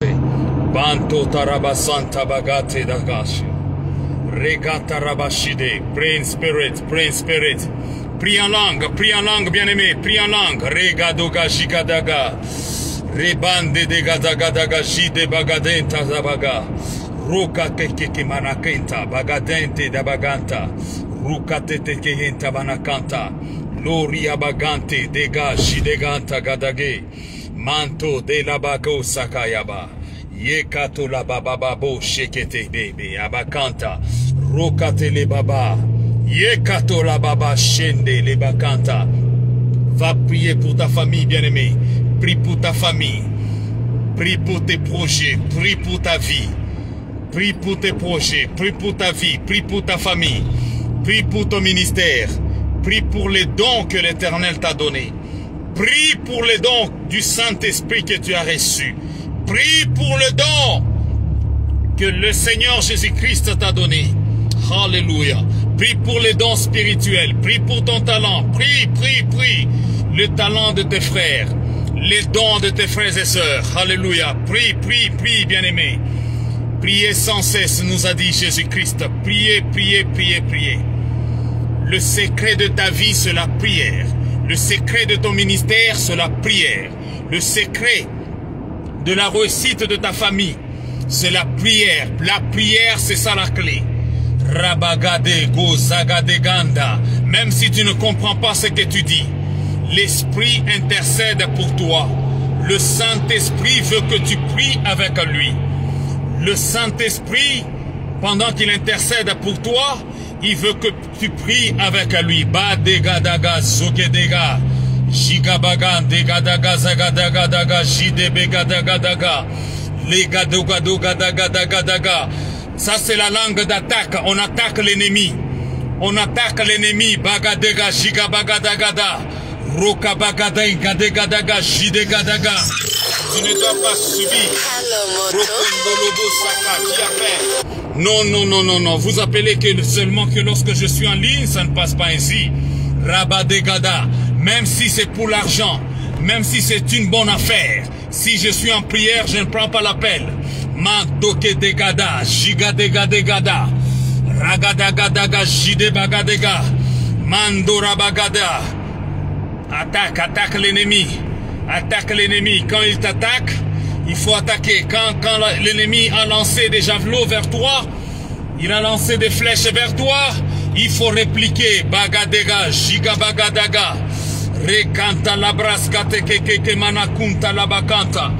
Banto tarabasanta bagate dagashi. Regata rabashide. Pray in spirit, pray in spirit. Prie en langue, bien-aimé, prie en langue. Regadoga jigadaga. Rebande de gadagadaga jide bagadenta zabaga. Ruka keke manakenta bagadente da baganta. Ruka tetekenta banakanta. Lori abagante dega jideganta gadage. Manto de la bago sakayaba. Yekato la bababo shekete bebe abakanta. Rokate le baba. Yekato la baba shende le bakanta. Va prier pour ta famille, bien-aimé. Prie pour ta famille. Prie pour tes projets. Prie pour ta vie. Prie pour tes projets. Prie pour ta vie. Prie pour ta famille. Prie pour ton ministère. Prie pour les dons que l'Éternel t'a donnés. Prie pour les dons du Saint-Esprit que tu as reçus. Prie pour le don que le Seigneur Jésus-Christ t'a donné. Alléluia. Prie pour les dons spirituels. Prie pour ton talent. Prie, prie, prie. Le talent de tes frères. Les dons de tes frères et sœurs. Alléluia. Prie, prie, prie, bien-aimé. Priez sans cesse, nous a dit Jésus-Christ. Priez, priez, priez, priez. Le secret de ta vie, c'est la prière. Le secret de ton ministère, c'est la prière. Le secret de la réussite de ta famille, c'est la prière. La prière, c'est ça la clé. Rabagade gozagadeganda. Même si tu ne comprends pas ce que tu dis, l'Esprit intercède pour toi. Le Saint-Esprit veut que tu pries avec lui. Le Saint-Esprit, pendant qu'il intercède pour toi, il veut que tu pries avec lui. Badegadaga zogedega. Jigabagan degadaga zagadagadaga jidebegadaga legadogadogadagadagadaga. Ça c'est la langue d'attaque. On attaque l'ennemi. On attaque l'ennemi. Bagadega jigabagadagada. Rokabagada gadegadaga jidegadaga. Tu ne dois pas subir. Non, non, non, non, non. Vous appelez que seulement que lorsque je suis en ligne, ça ne passe pas ainsi. Rabadegada. Même si c'est pour l'argent, même si c'est une bonne affaire, si je suis en prière, je ne prends pas l'appel. Mandoke degada, jigadega, ragadagadaga, jidebagadega, mandorabagada. Attaque, attaque l'ennemi. Attaque l'ennemi. Quand il t'attaque, il faut attaquer. Quand l'ennemi a lancé des javelots vers toi, il a lancé des flèches vers toi, il faut répliquer. Bagadega, jigabagadaga. Rekanta labraska tekeke manakunta labakanta.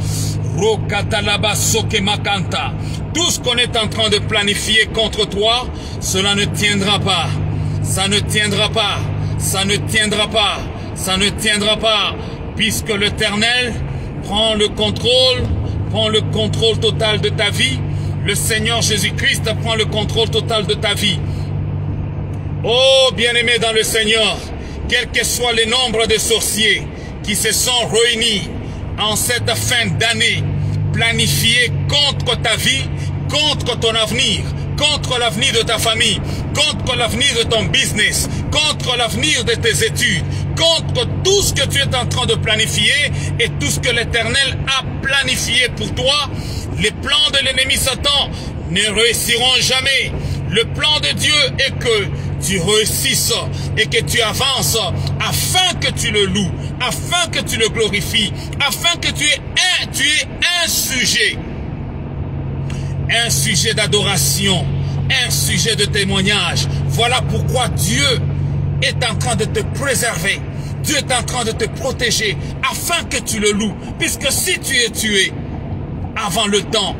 Rokata labasoke makanta. Tout ce qu'on est en train de planifier contre toi, cela ne tiendra pas. Ça ne tiendra pas. Ça ne tiendra pas. Ça ne tiendra pas. Puisque l'Éternel prend le contrôle total de ta vie. Le Seigneur Jésus-Christ prend le contrôle total de ta vie. Oh, bien-aimé dans le Seigneur, quel que soit le nombre de sorciers qui se sont réunis en cette fin d'année, planifiés contre ta vie, contre ton avenir, contre l'avenir de ta famille, contre l'avenir de ton business, contre l'avenir de tes études, contre tout ce que tu es en train de planifier et tout ce que l'Éternel a planifié pour toi, les plans de l'ennemi Satan ne réussiront jamais. Le plan de Dieu est que tu réussisses et que tu avances afin que tu le loues, afin que tu le glorifies, afin que tu aies un sujet d'adoration, un sujet de témoignage. Voilà pourquoi Dieu est en train de te préserver, Dieu est en train de te protéger afin que tu le loues. Puisque si tu es tué avant le temps,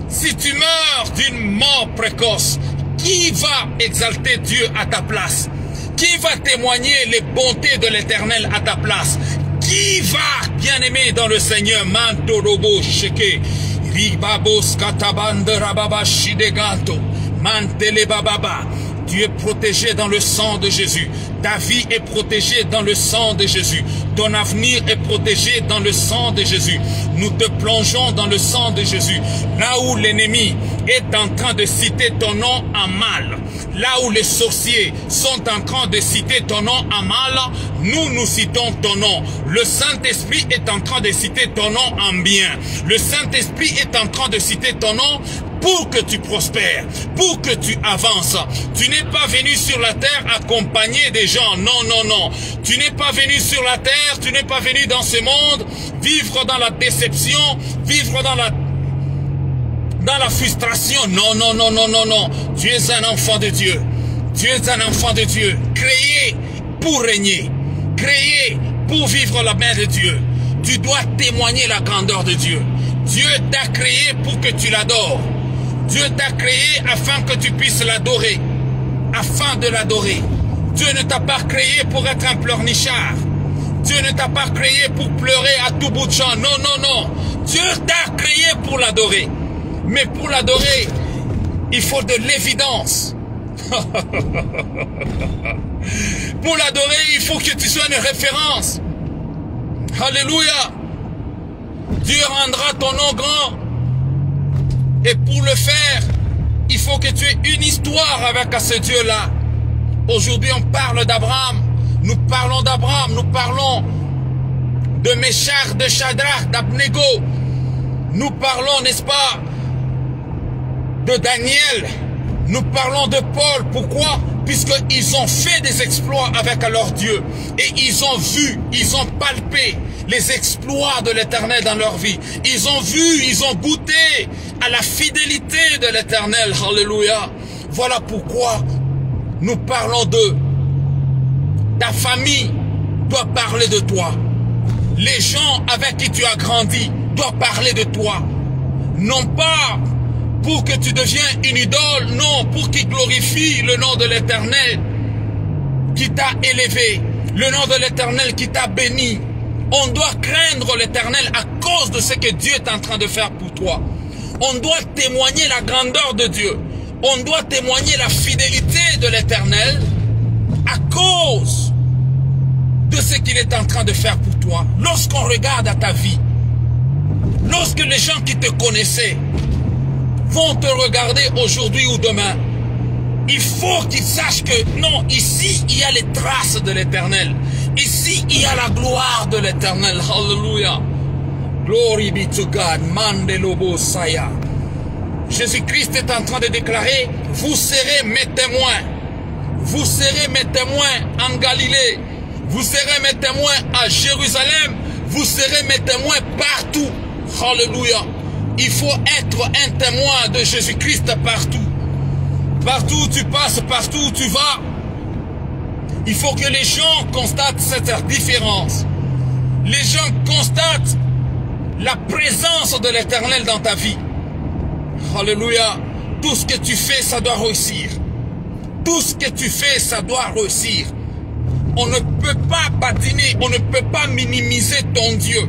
si tu meurs d'une mort précoce, qui va exalter Dieu à ta place? Qui va témoigner les bontés de l'Éternel à ta place? Qui va, bien-aimé dans le Seigneur, Mantorobo Sheke, Ribabos Katabande Rababa Shideganto, Mantele Bababa, Tu es protégé dans le sang de Jésus. Ta vie est protégée dans le sang de Jésus. Ton avenir est protégé dans le sang de Jésus. Nous te plongeons dans le sang de Jésus. Là où l'ennemi est en train de citer ton nom en mal, là où les sorciers sont en train de citer ton nom en mal, nous citons ton nom. Le Saint-Esprit est en train de citer ton nom en bien. Le Saint-Esprit est en train de citer ton nom pour que tu prospères, pour que tu avances. Tu n'es pas venu sur la terre accompagner des gens. Non, non, non. Tu n'es pas venu sur la terre, tu n'es pas venu dans ce monde vivre dans la déception, vivre dans la frustration. Non, non, non, non, non, non. Tu es un enfant de Dieu. Tu es un enfant de Dieu. Créé pour régner. Créé pour vivre la main de Dieu. Tu dois témoigner la grandeur de Dieu. Dieu t'a créé pour que tu l'adores. Dieu t'a créé afin que tu puisses l'adorer. Afin de l'adorer. Dieu ne t'a pas créé pour être un pleurnichard. Dieu ne t'a pas créé pour pleurer à tout bout de champ. Non, non, non. Dieu t'a créé pour l'adorer. Mais pour l'adorer, il faut de l'évidence. Pour l'adorer, il faut que tu sois une référence. Alléluia. Dieu rendra ton nom grand. Et pour le faire, il faut que tu aies une histoire avec ce Dieu-là. Aujourd'hui, on parle d'Abraham. Nous parlons d'Abraham. Nous parlons de Méchach, de Shadrach, d'Abnego. Nous parlons, n'est-ce pas, de Daniel. Nous parlons de Paul. Pourquoi? Puisqu'ils ont fait des exploits avec leur Dieu. Et ils ont vu, ils ont palpé les exploits de l'Éternel dans leur vie. Ils ont vu, ils ont goûté à la fidélité de l'Éternel. Alléluia. Voilà pourquoi nous parlons d'eux. Ta famille doit parler de toi. Les gens avec qui tu as grandi doivent parler de toi. Non pas pour que tu deviennes une idole, non, pour qu'ils glorifient le nom de l'Éternel qui t'a élevé, le nom de l'Éternel qui t'a béni. On doit craindre l'Éternel à cause de ce que Dieu est en train de faire pour toi. On doit témoigner la grandeur de Dieu. On doit témoigner la fidélité de l'Éternel à cause de ce qu'il est en train de faire pour toi. Lorsqu'on regarde à ta vie, lorsque les gens qui te connaissaient vont te regarder aujourd'hui ou demain, il faut qu'ils sachent que non, ici il y a les traces de l'Éternel. Ici il y a la gloire de l'Éternel. Hallelujah. Glory be to God. Mandelobo Saya. Jésus-Christ est en train de déclarer, vous serez mes témoins. Vous serez mes témoins en Galilée. Vous serez mes témoins à Jérusalem. Vous serez mes témoins partout. Hallelujah. Il faut être un témoin de Jésus-Christ partout. Partout où tu passes, partout où tu vas. Il faut que les gens constatent cette différence. Les gens constatent la présence de l'Éternel dans ta vie. Alléluia. Tout ce que tu fais, ça doit réussir. Tout ce que tu fais, ça doit réussir. On ne peut pas patiner, on ne peut pas minimiser ton Dieu.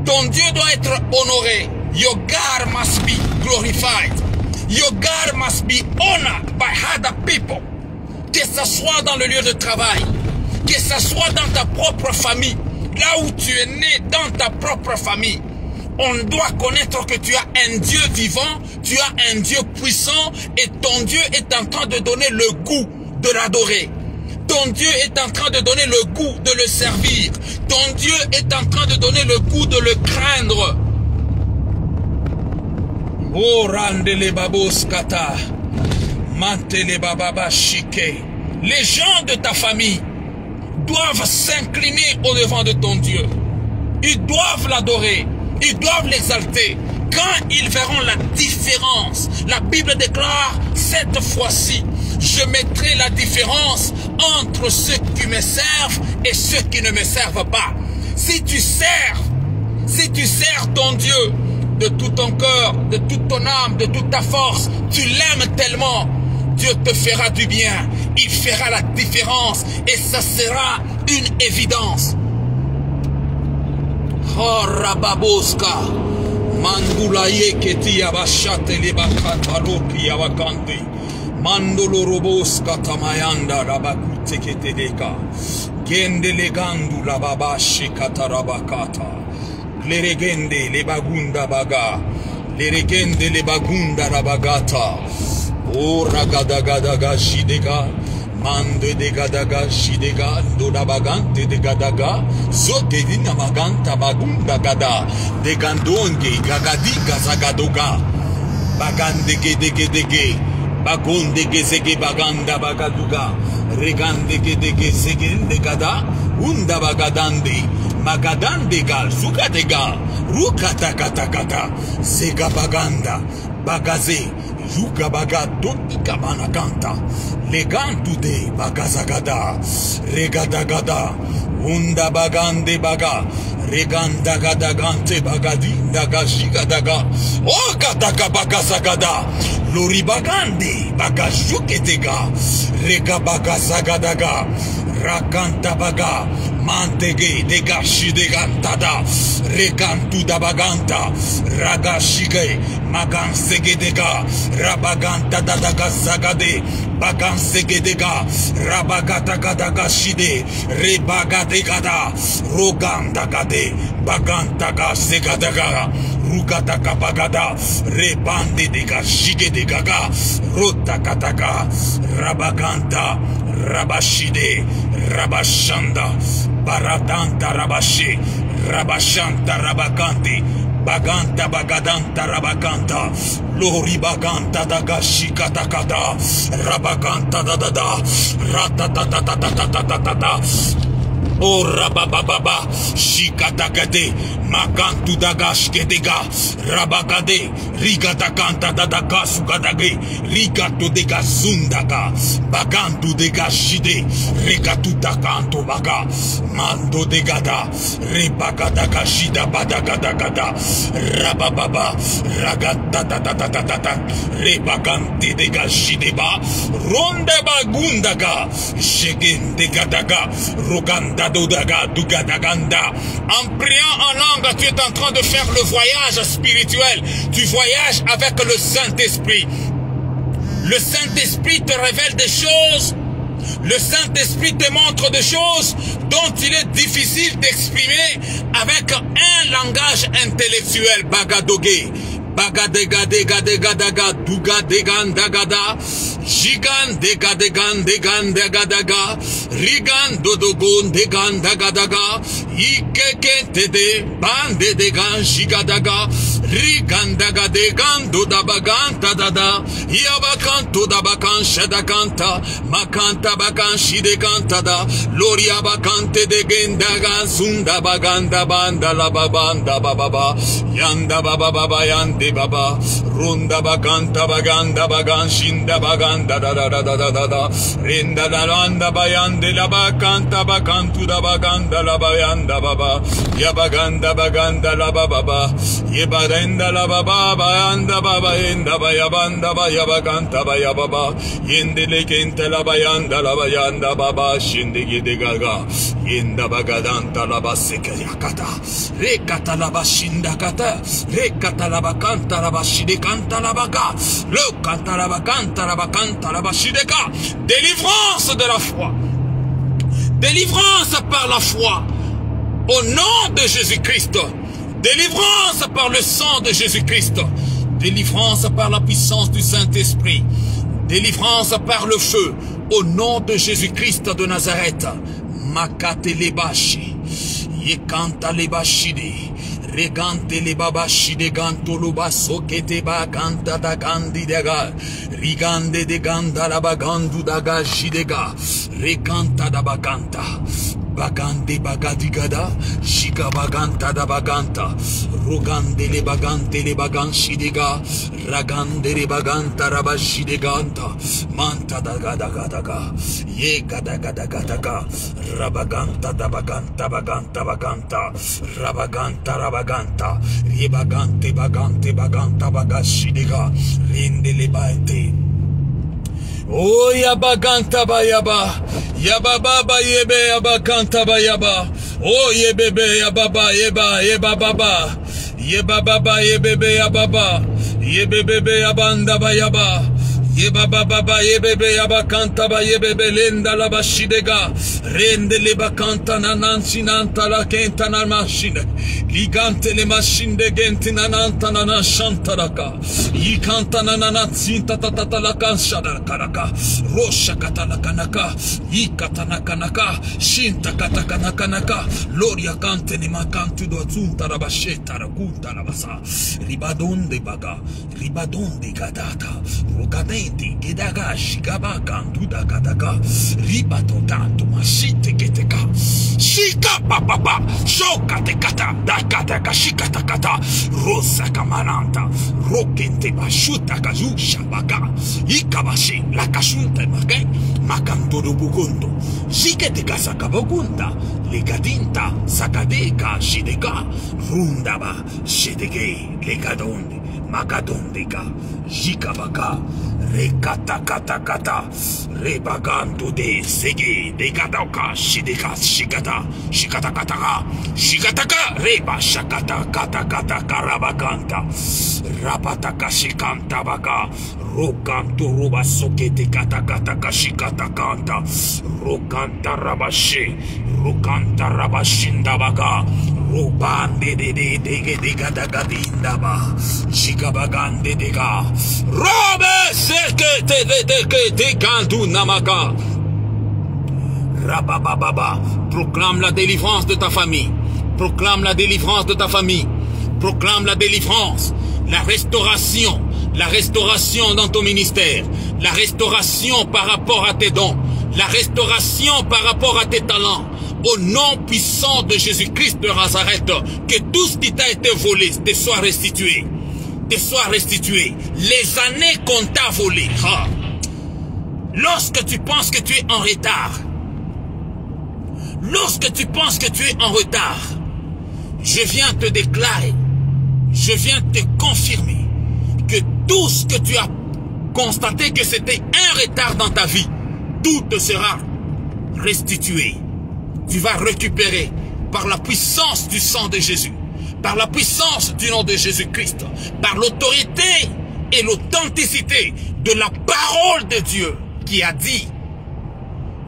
Ton Dieu doit être honoré. Your God must be glorified. Your God must be honored by other people. Que ce soit dans le lieu de travail, que ce soit dans ta propre famille, là où tu es né, dans ta propre famille. On doit connaître que tu as un Dieu vivant, tu as un Dieu puissant et ton Dieu est en train de donner le goût de l'adorer. Ton Dieu est en train de donner le goût de le servir. Ton Dieu est en train de donner le goût de le craindre. Oh, randele babos kata. Mantele bababa shike. Les gens de ta famille doivent s'incliner au-devant de ton Dieu. Ils doivent l'adorer. Ils doivent l'exalter. Quand ils verront la différence, la Bible déclare, cette fois-ci, je mettrai la différence entre ceux qui me servent et ceux qui ne me servent pas. Si tu sers ton Dieu de tout ton cœur, de toute ton âme, de toute ta force, tu l'aimes tellement, Dieu te fera du bien. Il fera la différence et ça sera une évidence. Oh, Rababoska, Mandulaye Keti Yabashate Lebakataroki Yawakandi, Mandolo robos katamayanda rabakute ketedeka. Gende legandu la babashi katarabakata. Leregende le bagunda baga. Leregende le bagunda rabagata. O ragadagadaga shidega. Mande de gadaga shidega. Doda bagante de gadaga. Zote dina maganta bagunda gada. De gandonge gagadi gazagadoga. Bagande gedegedege. Bagonde gezege baganda bagaduga. Regande gedege zegende gada. Unda bagadande. Magadande gal sukatega. Rukata kata kata. Zega baganda. Bagaze. Yuga bagado ikabana kanta. Legantu de bagazagada. Regadagada. Unda bagande baga. Reganda gada gante bagadi. Daga jigadaga. O kataka bagazagada. Lori bagande bagajuketega. Rega bagazagadaga. Rakanta baga. Mantege de gashi de gantada. Regantu da baganta. Ragashige. Magan segedega. Rabaganta da daga zagade. Bagan segedega. Rabagata gadaga shide. Rebagadegada. Roganda gade. Baganta ga segadaga. Rugata bagada. Rebande de gashige de gaga. Rota kataka. Rabaganta. Rabashide. Rabashanda. Baradanta rabashi. Rabashanta rabakante. Baganta bagadanta rabakanta. Lori baganta dagashi katakata. Rabaganta dadada. Ratatatatatatatata. Oh rabababa. Shikatakate. Makantu dagash kedega. Rabagade. Rigata kanta dadaka sugadage. Rigato dega zundaga. Bagantu dega shide. Regatu takanto baga. Mando degada. Rebagadaga shida badagadagada. Rabababa. Ragata tatatata. Rebagante dega shideba. Ronde bagundaga. Shegen degadaga. Roganda dodaga dugadaganda. En priant en langue, tu es en train de faire le voyage spirituel. Tu voyages avec le Saint-Esprit. Le Saint-Esprit te révèle des choses. Le Saint-Esprit te montre des choses dont il est difficile d'exprimer avec un langage intellectuel. Bagadoge. Bagadega dega dega daga duga degan dagada. Gigan dega degan degan dagadaga. Rigan dodogon degan dagadaga. Ikeke tede bande degan gigadaga. Rigan daga degan dodabagan tadada. Yabakan todabakan shadakanta. Makanta bakan shidekantada. Loria bakante degen dagan sunda baganda banda la babanda bababa. Yanda bababa yanda baba, runda baganta baganda bagan shinda baganda da da da da da da da, rinda da landa bayande la bakanta bakantu da baganda la bayanda baba, ya baganda baganda la baba, ye barenda la baba bayanda baba yenda bayabanda bayabaganta bayababa, yende lekente la bayanda baba shinde gide gaga, yenda bagadanta la basekayakata, rekata la bashinda kata, rekata la bakanta. Délivrance de la foi. Délivrance par la foi. Au nom de Jésus-Christ. Délivrance par le sang de Jésus-Christ. Délivrance par la puissance du Saint-Esprit. Délivrance par le feu. Au nom de Jésus-Christ de Nazareth. Makate lebashi. Yekanta lebashide. Regante le babashi de ganto lo basso che te baganta da gandi dega. Rigande de ganda la bagandu da gashi dega. Reganta da baganta. Bagande bagadigada. Shiga baganta da baganta. Rogande le bagante le baganshi dega. Ragande le baganta rabashi de ganta. Manta da gada gada ga. Ye gada gada gada ga. Rabaganta da baganta baganta baganta. Rabaganta rabaganta. Rebagante bagante baganta bagashi dega. Rinde le baite. Oh yabaganta bayaba. Yababa yebe yabakanta bayaba. Oh yebebe yababa yeba yeba baba. Yeba baba yebebe yababa. Yebebe yabanda bayaba. Yeba baba yebebe yabakanta ba yebebe lenda la bashidega rende le bakanta nanansi nanta la kenta na machine ligante le machine de gente nananta nana shantaraka yikanta nanansi tata la kanshada karaka rosha katala kanaka yikata nakanaka shinta kataka kanaka loria kante ne makantu do tunta la basheta rakunta la basa ribadonde baga ribadonde gadata rogade Gedaga shigabaka dudakataka ribato tanto mashite keteka shika papa shoka tekata dakataka shikatakata rosa kamaranta rokente bashuta kazusha baka ikabashi la kashunta make makantoro bugondo shiketeka sakabogunda legadinta sakadeka shideka rundaba shidege legadonde makadondeka jikabaka Rekata rebaganto de sege de gadauka shideka shikataka reba shakata kata karabakanta rapataka shikanta baka rokanto roba sokete kata shikatakanta rokanta rabashinda baka robande de gadagadinda ba shikabagande de ga robe te kantu namaka rabababa proclame la délivrance de ta famille, proclame la délivrance de ta famille, proclame la délivrance, la restauration dans ton ministère, la restauration par rapport à tes dons, la restauration par rapport à tes talents. Au nom puissant de Jésus-Christ de Nazareth, que tout ce qui t'a été volé te soit restitué. Te soit restitué. Les années qu'on t'a volées. Lorsque tu penses que tu es en retard, je viens te déclarer, je viens te confirmer que tout ce que tu as constaté que c'était un retard dans ta vie, tout te sera restitué. Tu vas récupérer par la puissance du sang de Jésus, par la puissance du nom de Jésus-Christ, par l'autorité et l'authenticité de la parole de Dieu qui a dit,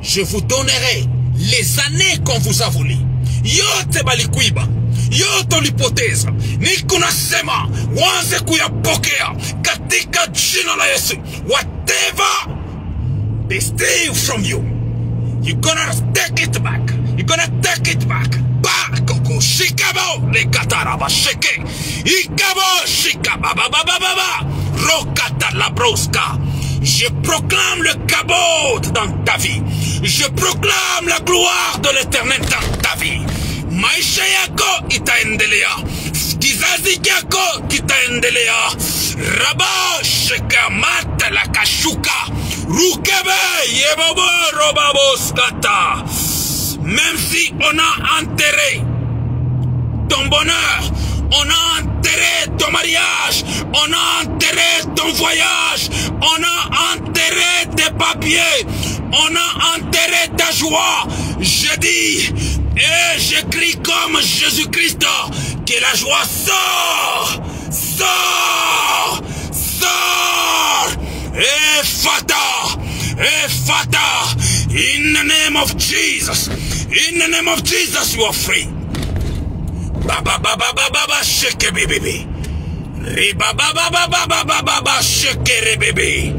je vous donnerai les années qu'on vous a volées. Yote balikuiba, yote l'hypothèse, ni kunasema, wanze kuyapokea, katika jina la Yesu, whatever they steal from you, you're gonna take it back. You're gonna take it back. Bakoko shikabo le kataraba sheke. Ikabo shikababa rokata la broska. Je proclame le cabot dans ta vie. Je proclame la gloire de l'Éternel dans ta vie. Maisha yako itaendelea. Kizazi yako kitaendelea. Raba sheka mata la kashuka. Rukebe yebobo robaboskata. Même si on a enterré ton bonheur, on a enterré ton mariage, on a enterré ton voyage, on a enterré tes papiers, on a enterré ta joie. Je dis et j'écris comme Jésus-Christ que la joie sort. Et Fata, in the name of Jesus, you are free. Baba shake baby, baba shake baby,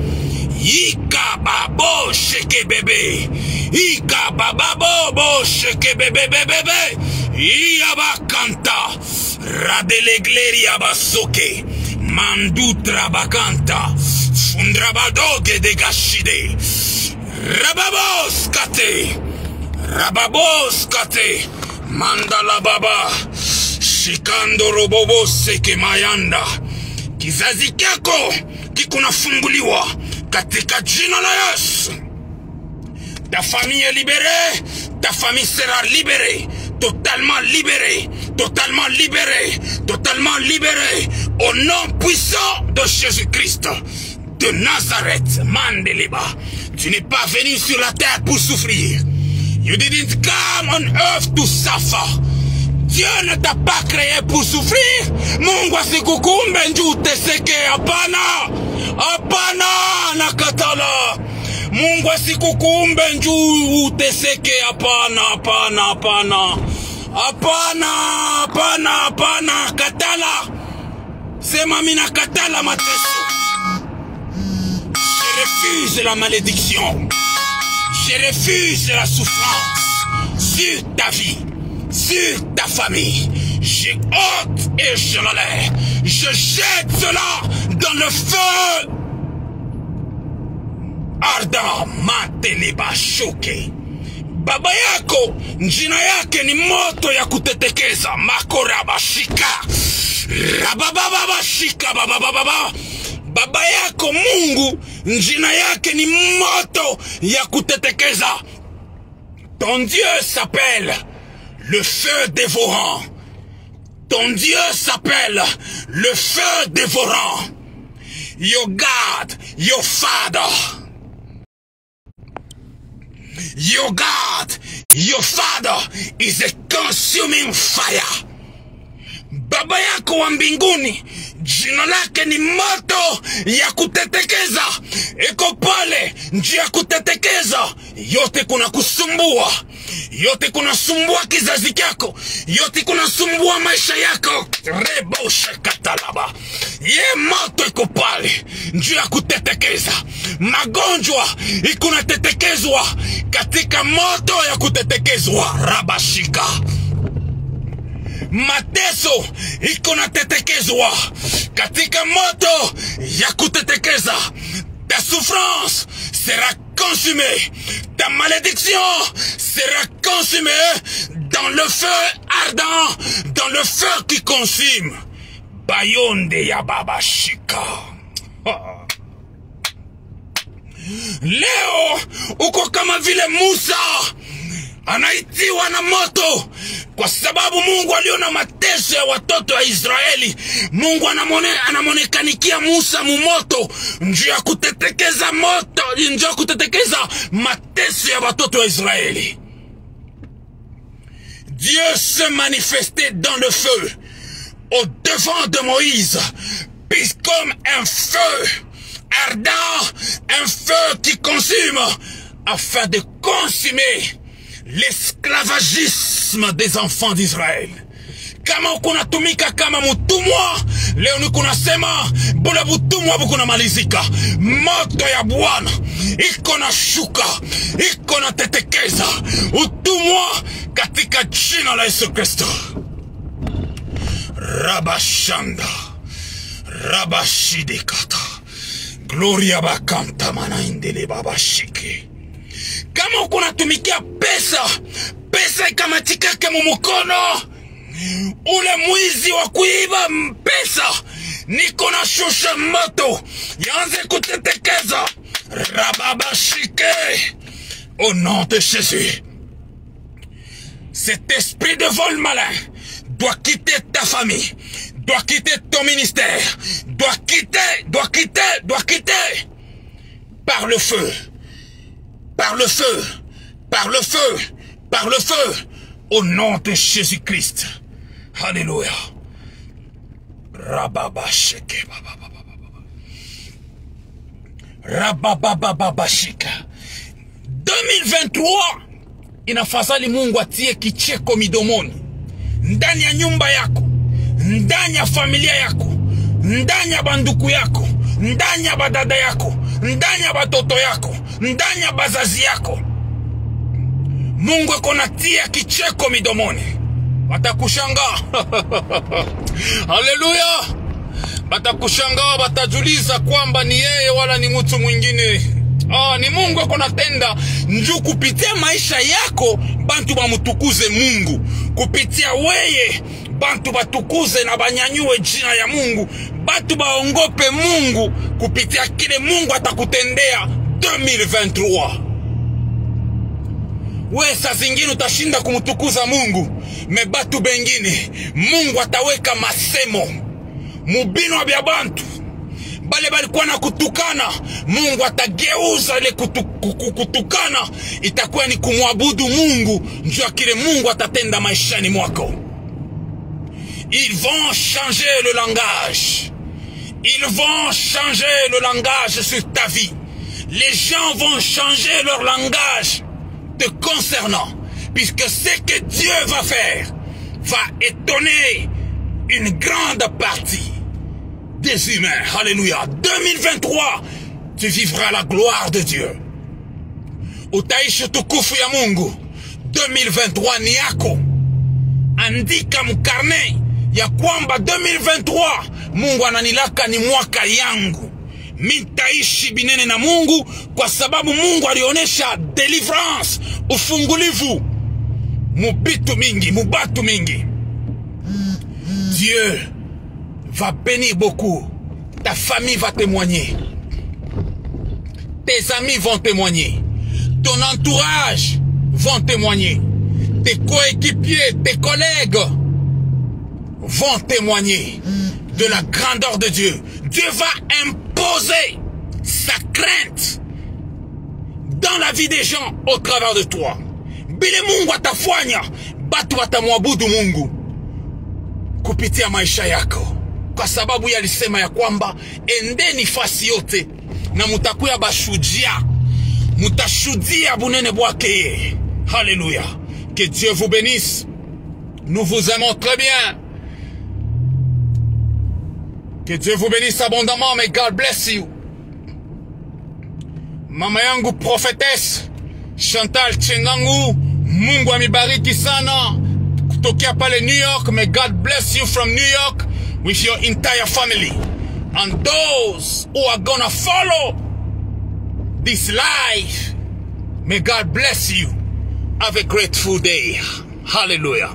Ika babo shake baby, Ika babo shake baby, Iaba kanta, Radelegleria basoke, Mandutra bakanta. Fundrabadoge de gashide Rababos kate Mandala baba Shikando robobo seke mayanda Kizazi kyako kikunafunguliwa katika jina la Yesu. Ta famille est libérée, ta famille sera libérée, totalement libérée, totalement libérée, totalement libérée au nom puissant de Jésus-Christ de Nazareth, Mandeleba. Tu n'es pas venu sur la terre pour souffrir. You didn't come on earth to suffer. Dieu ne t'a pas créé pour souffrir. Mungu asikukumbe njute seke hapana. Hapana nakatala. Mungu asikukumbe njuu uteseke. Hapana, hapana, hapana. Hapana, hapana, hapana. Katala. Sema mina katala mateso. Je refuse la malédiction. Je refuse la souffrance sur ta vie, sur ta famille. Je ôte et je l'enlève. Je jette cela dans le feu ardent. Mateleba choke. Baba yako njina yake ni moto ya kutetekeza. Makorabashika. Rabababashika babababa. Baba yako Mungu njina yake ni moto ya kutetekeza. Ton Dieu s'appelle le feu dévorant. Ton Dieu s'appelle le feu dévorant. Your God, your Father. Your God, your Father is a consuming fire. Baba yako wa mbinguni jina lake ni moto ya kutetekeza. Eko pale njia ya kutetekeza. Yote kuna kusumbua. Yote kuna sumbua kizazi kyako. Yote kuna sumbua maisha yako. Rebo shakatalaba. Ye moto eko pale njia ya kutetekeza. Magonjwa ikuna tetekezwa katika moto ya kutetekezwa. Rabashika. Mateso ikona tetekezwa katika moto ya kutetekeza. Ta souffrance sera consumée. Ta malédiction sera consumée dans le feu ardent, dans le feu qui consume. Bayonde ya baba shika. Leo uko kama vile Musa anaitiwa na moto. Kwa sababu Mungu aliona mateso ya watoto wa Israeli. Mungu anamonekanikia Musa mumoto. Njia ya kutetekeza moto. Njia ya kutetekeza mateso ya watoto wa Israeli. Dieu se manifestait dans le feu. Au devant de Moïse. Puis comme un feu ardent. Un feu qui consume. Afin de consumer l'esclavagisme des enfants d'Israël. Kama ukunatumika kama mutumwa, leo ni kunasema bula butumwa bukuna malizika. Moto ya Bwana iko na shuka, iko na tetekeza utumwa katika jina la Yesu Kristo. Rabashanda, Rabashidikata, Gloria bakanta manaindele babashike. Kama ukunatumikia pesa, pesa ikamatikake mumukono, ule mwizi wa kuiba pesa, niko na shusha moto, yanze kutetekeza. Rababashike, au nom de Jésus. Cet esprit de vol malin doit quitter ta famille, doit quitter ton ministère, doit quitter par le feu. Par le feu, par le feu, par le feu, au nom de Jésus-Christ. Alléluia. Rababashike, Rababababashika. 2023 inafadhali Mungu atie kicheko midomoni ndani ya nyumba yako, ndani ya familia yako, ndani ya banduku yako, ndani ya badada yako, ndani ya batoto yako, ndani ya bazazi yako. Mungu akonatia kicheko midomoni. Watakushangaa. Haleluya. Watakushangaa, watajuliza kwamba ni yeye wala ni mtu mwingine. Ni Mungu akonatenda njoo kupitia maisha yako bantu bamutukuze Mungu. Kupitia weye bantu batukuze na banyanyue jina ya Mungu. Bantu baongope Mungu kupitia kile Mungu atakutendea 2023. We saa zingine utashinda kumtukuza Mungu, mebatu bengine Mungu ataweka masemo mubino bya bantu. Bale balikuwa na kutukana, Mungu atageuza ile kutukana itakuwa ni kumwabudu Mungu. Njoo kile Mungu atatenda maishani mwako. Ils vont changer le langage. Ils vont changer le langage sur ta vie. Les gens vont changer leur langage te concernant. Puisque ce que Dieu va faire va étonner une grande partie des humains. Alléluia. 2023, tu vivras la gloire de Dieu. Utaishi utukufu ya Mungu. 2023 ni yako. Andika mkarne ya kwamba 2023 Mungu ananilaka ni mwaka yangu. Mitaishi binene na Mungu kwa sababu Mungu alionyesha deliverance, ufungulivu mubitu mingi, mubatu mingi. Dieu va bénir beaucoup. Ta famille va témoigner. Tes amis vont témoigner. Ton entourage vont témoigner. Tes coéquipiers, tes collègues vont témoigner de la grandeur de Dieu. Dieu va imposer sa crainte dans la vie des gens au travers de toi. Bile Mungu atafanya batu watamwabudu Mungu kupitia maisha yako, kwa sababu yalisema ya kwamba endeni fasi yote na mutakuya bashudia, mutashudia bunene bwake. Alléluia. Que Dieu vous bénisse. Nous vous aimons très bien. Que Dieu vous bénisse abondamment. May God bless you. Mama yangu prophétesse Chantal Chengangu, Mungu amibariki sana kutokea pale New York. May God bless you from New York with your entire family. And those who are gonna follow this life, may God bless you. Have a grateful day. Hallelujah.